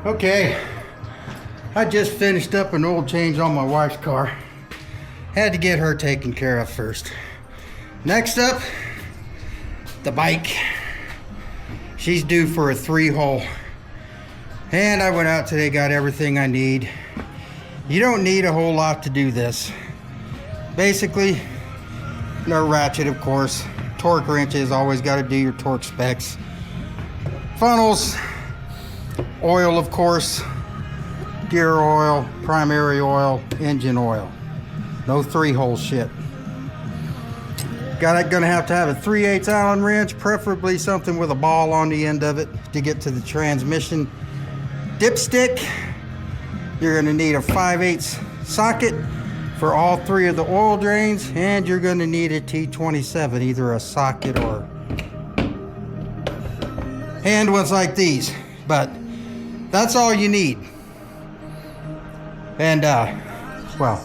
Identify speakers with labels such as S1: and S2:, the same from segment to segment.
S1: Okay, I just finished up an oil change on my wife's car. Had to get her taken care of first. Next up, the bike. She's due for a 3-hole. And I went out today, got everything I need. You don't need a whole lot to do this. Basically, no ratchet, of course. Torque wrenches, always got to do your torque specs. Funnels, oil, of course, gear oil, primary oil, engine oil. No 3-hole shit. Gonna have to have a 3/8 Allen wrench, preferably something with a ball on the end of it to get to the transmission dipstick. You're gonna need a 5/8 socket for all 3 of the oil drains, and you're gonna need a T27, either a socket or hand ones like these. But that's all you need. And well,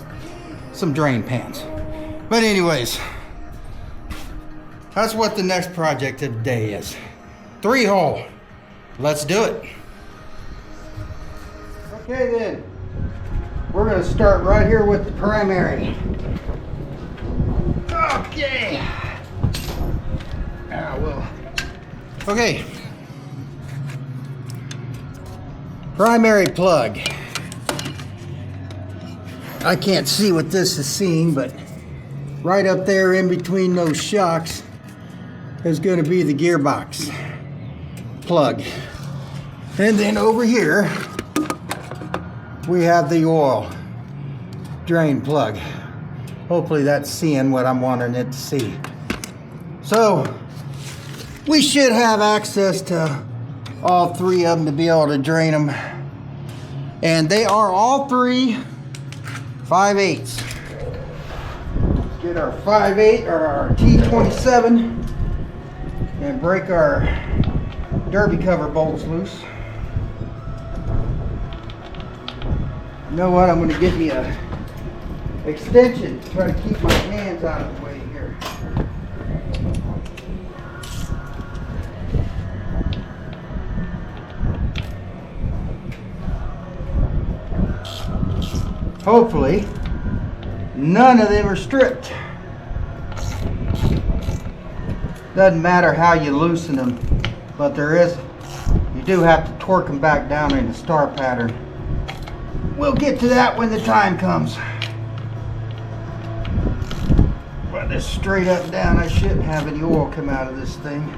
S1: some drain pans. But anyways, that's what the next project of the day is. 3-hole. Let's do it. Okay then, we're gonna start right here with the primary. Okay. Well. Okay. Primary plug. I can't see what this is seeing, but right up there in between those shocks is going to be the gearbox plug. And then over here we have the oil drain plug. Hopefully that's seeing what I'm wanting it to see. So we should have access to all 3 of them to be able to drain them. And they are all 3 5/8. Get our 5/8 or our T27 and break our derby cover bolts loose. You know what? I'm going to get me a extension to try to keep my hands out of the way here. Hopefully, none of them are stripped. Doesn't matter how you loosen them, but you do have to torque them back down in the star pattern. We'll get to that when the time comes. But this straight up and down, I shouldn't have any oil come out of this thing.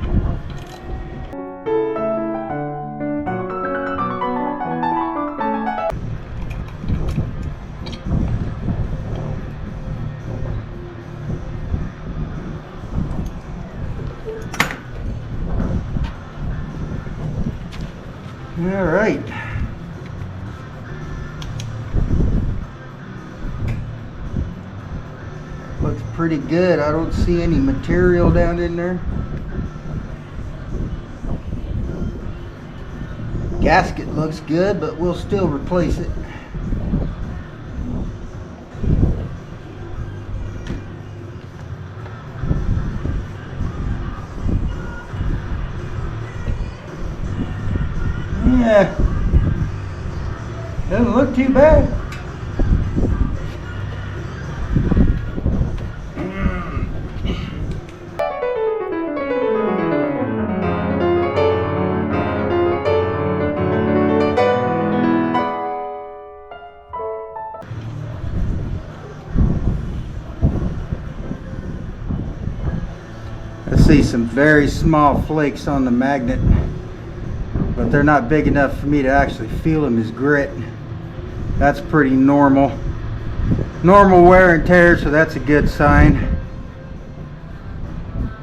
S1: All right. Looks pretty good. I don't see any material down in there. Gasket looks good, but we'll still replace it. Yeah, doesn't look too bad. I see some very small flakes on the magnet, but they're not big enough for me to actually feel them as grit. That's pretty normal. Normal wear and tear, so that's a good sign.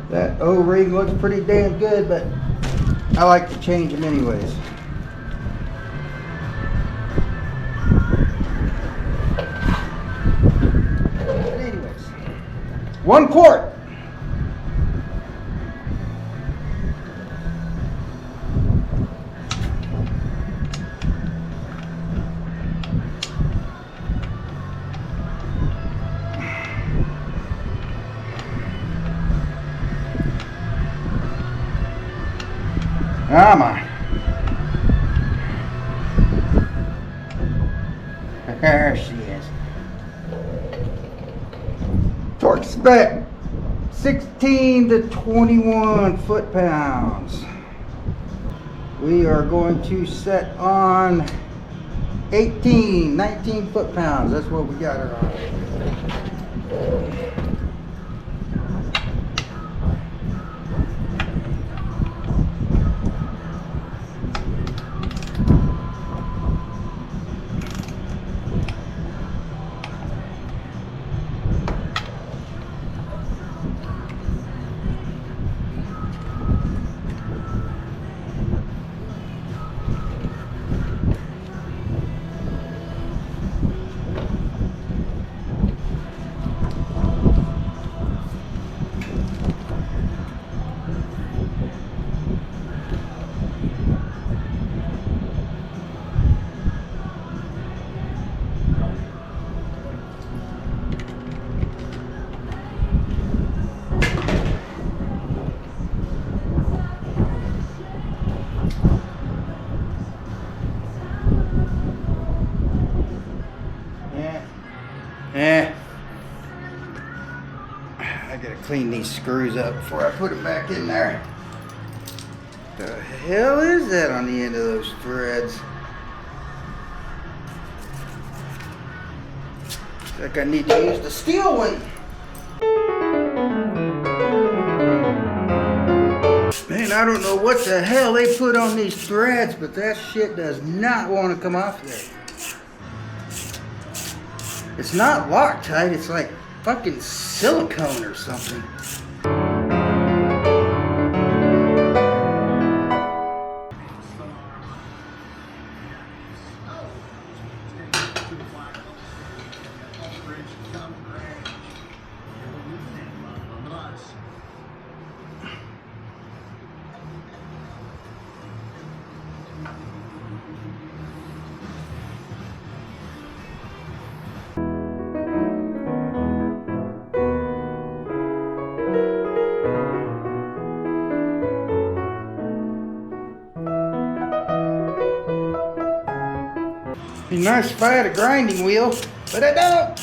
S1: That O-ring looks pretty damn good, but I like to change them anyways. But anyways, 1 quart. Come on. There she is. Torque spec 16 to 21 foot-pounds. We are going to set on 19 foot-pounds. That's what we got her on. I gotta clean these screws up before I put it back in there. The hell is that on the end of those threads? Looks like I need to use the steel one. Man, I don't know what the hell they put on these threads, but that shit does not want to come off there. It's not Loctite, it's like fucking silicone or something. Be nice if I had a grinding wheel, but I don't.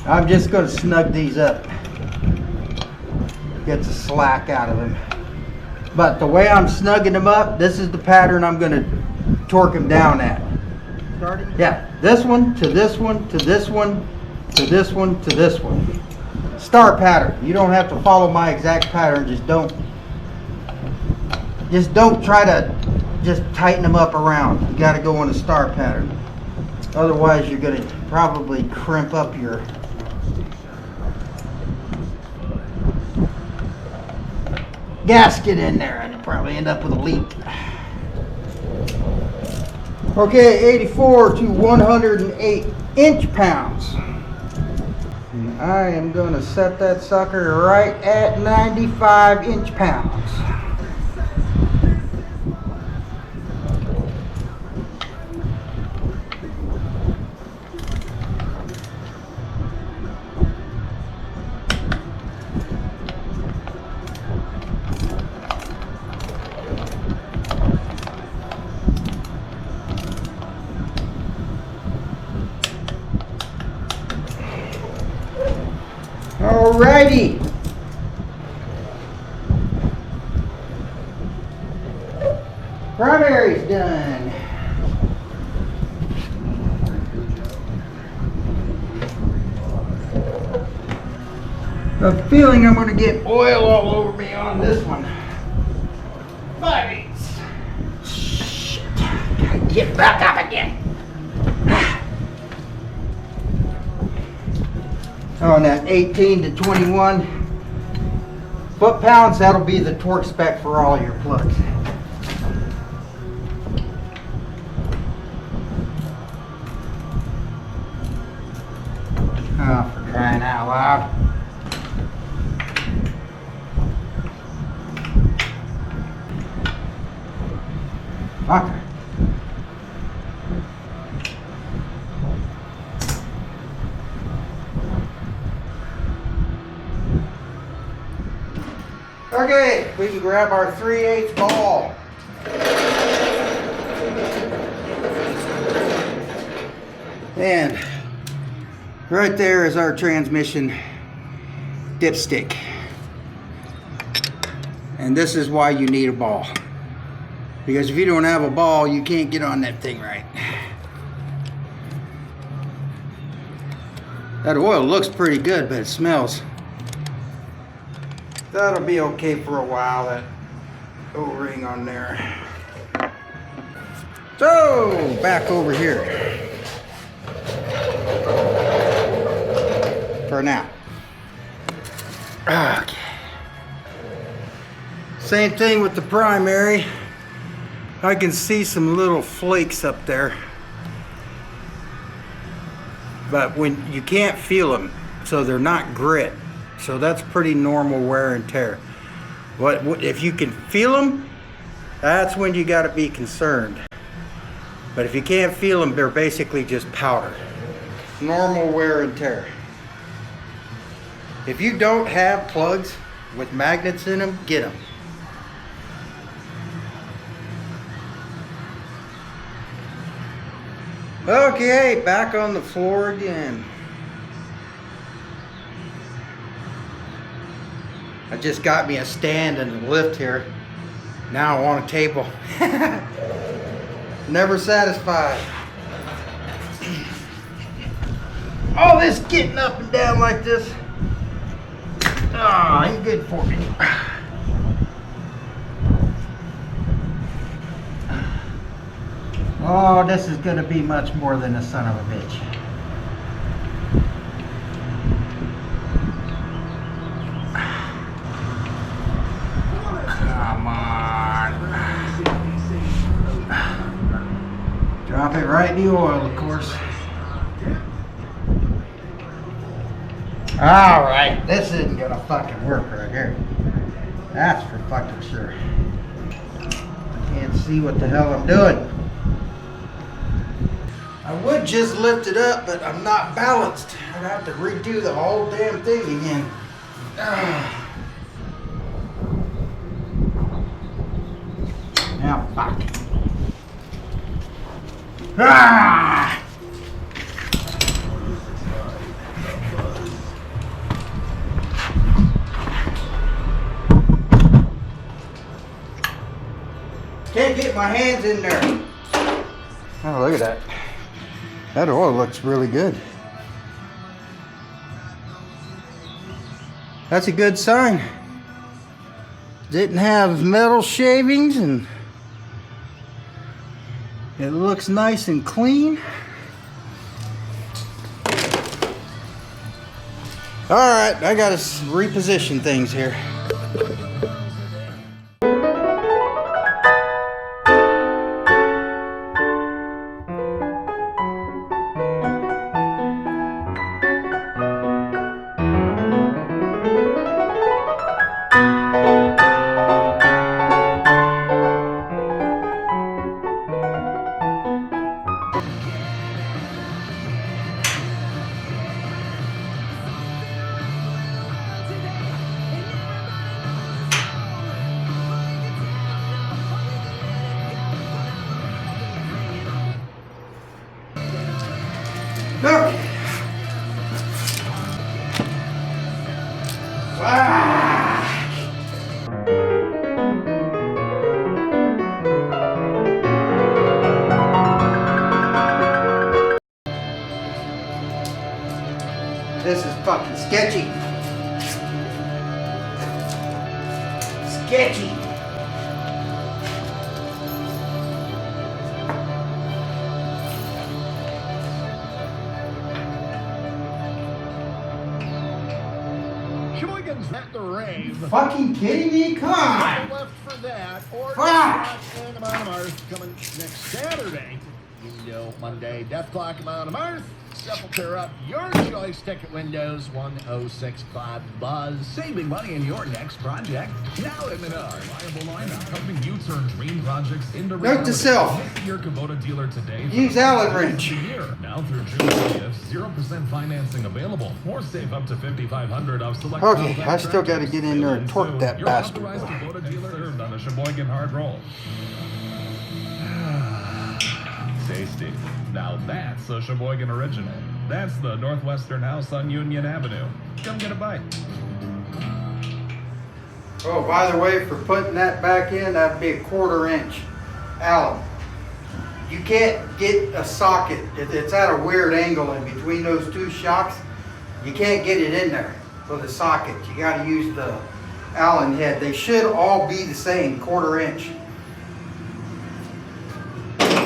S1: I'm just going to snug these up, get the slack out of them. But the way I'm snugging them up, this is the pattern I'm going to torque them down at. Starting? Yeah, this one to this one to this one to this one to this one. Star pattern. You don't have to follow my exact pattern. Just don't try to just tighten them up around. You got to go on a star pattern. Otherwise, you're going to probably crimp up your gasket in there and you'll probably end up with a leak. Okay, 84 to 108 inch-pounds. And I am going to set that sucker right at 95 inch-pounds. Alrighty. Primary's done. I'm feeling I'm going to get oil all over me on this one. But shit, gotta get back up again. On that 18 to 21 foot-pounds, that'll be the torque spec for all your plugs. Oh, for crying out loud. Okay, we can grab our 3/8 ball. And right there is our transmission dipstick. And this is why you need a ball. Because if you don't have a ball, you can't get on that thing right. That oil looks pretty good, but it smells. That'll be okay for a while, that O-ring on there. So, back over here. For now. Okay. Same thing with the primary. I can see some little flakes up there. But when you can't feel them, so they're not grit. So that's pretty normal wear and tear. What if you can feel them, that's when you got to be concerned. But if you can't feel them, they're basically just powder. Normal wear and tear. If you don't have plugs with magnets in them, get them. Okay, back on the floor again. I just got me a stand and a lift here. Now I want a table. Never satisfied. All this getting up and down like this, ain't good for me. Oh, this is gonna be much more than a son of a bitch. Come on. Drop it right in the oil, of course. Alright, this isn't gonna fucking work right here. That's for fucking sure. I can't see what the hell I'm doing. I would just lift it up, but I'm not balanced. I'd have to redo the whole damn thing again. Now, fuck. Can't get my hands in there. Oh, look at that. That oil looks really good. That's a good sign. Didn't have metal shavings and it looks nice and clean. All right, I gotta reposition things here. Look. This is fucking sketchy. Sketchy.
S2: At the rave.
S1: Fucking kidding me? Come on!
S2: Left for that, or
S1: Fuck!
S2: Amount of Earth coming next Saturday. Window Monday, Death Clock Amount of Earth. Sepulture up your choice ticket windows 1065 Buzz.
S3: Saving money in your next project. Now at Menard. Reliable lineup helping you turn dream projects into
S1: Note to self.
S3: Visit your Kubota dealer today.
S1: Use Allen wrench.
S3: Now Now through June 30th, 0% financing available, or save up to $5,500 off select.
S1: Okay, I still got to get in there and torque that
S3: You're
S1: bastard.
S3: authorized to vote a dealer served on a Sheboygan hard roll. Tasty. Now that's a Sheboygan original. That's the Northwestern House on Union Avenue. Come get a bite.
S1: Oh, by the way, for putting that back in, that'd be a 1/4 inch Allen. You can't get a socket. It's at a weird angle in between those two shocks. You can't get it in there for the socket. You got to use the Allen head. They should all be the same, 1/4 inch.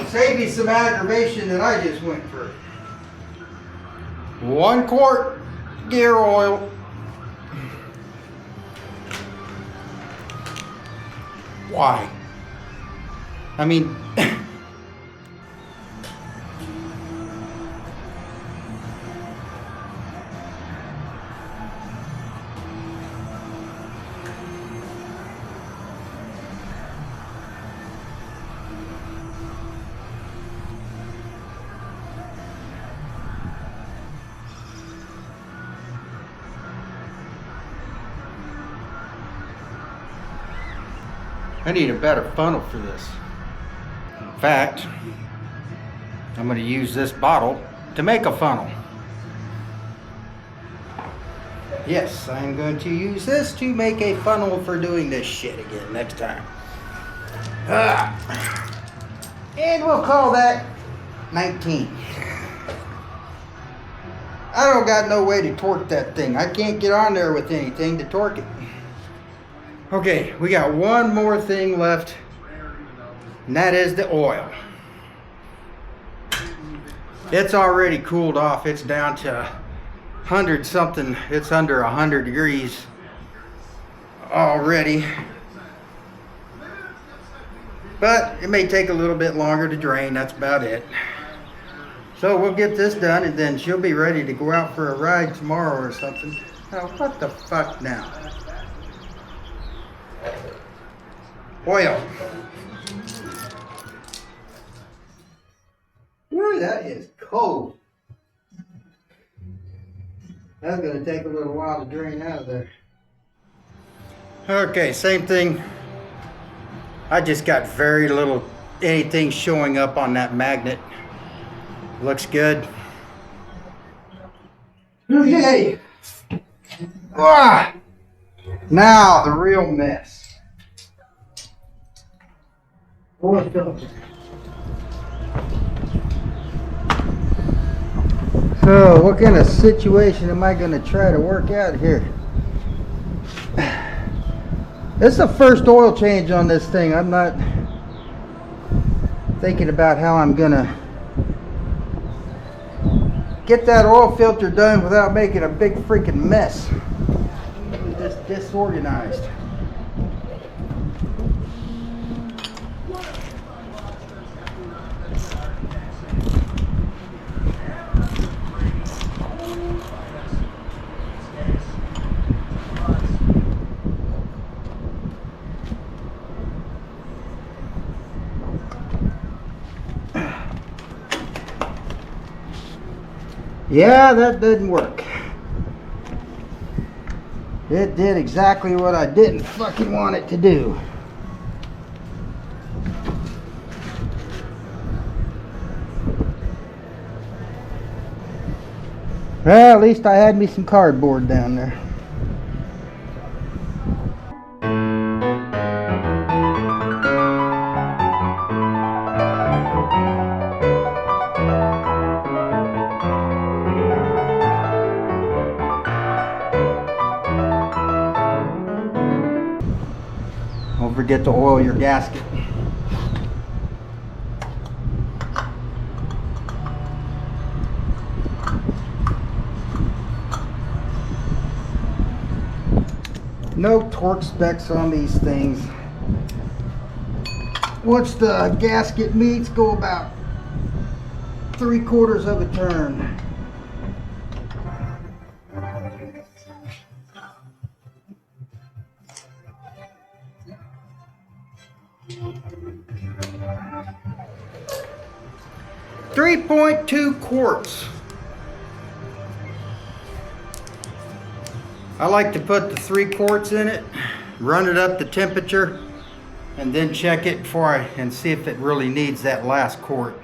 S1: Save me some aggravation that I just went through. 1 quart gear oil. Why? I mean, I need a better funnel for this. In fact, I'm going to use this bottle to make a funnel. Yes, I'm going to use this to make a funnel for doing this shit again next time. And we'll call that 19. I don't got no way to torque that thing. I can't get on there with anything to torque it. Okay, we got one more thing left, and that is the oil. It's already cooled off. It's down to 100 something. It's under 100 degrees already. But it may take a little bit longer to drain. That's about it. So we'll get this done, and then she'll be ready to go out for a ride tomorrow or something. Oh, what the fuck now? Oil. Ooh, that is cold. That's going to take a little while to drain out of there. Okay, same thing. I just got very little anything showing up on that magnet. Looks good. Okay. Ah, now the real mess. Oil filter. So, what kind of situation am I going to try to work out here? This is the first oil change on this thing. I'm not thinking about how I'm going to get that oil filter done without making a big freaking mess. Just disorganized. Yeah, that didn't work. It did exactly what I didn't fucking want it to do. Well, at least I had me some cardboard down there. Don't forget to oil your gasket. No torque specs on these things. Once the gasket meets, go about 3/4 of a turn. 3.2 quarts. I like to put the 3 quarts in it, run it up to temperature, and then check it and see if it really needs that last quart.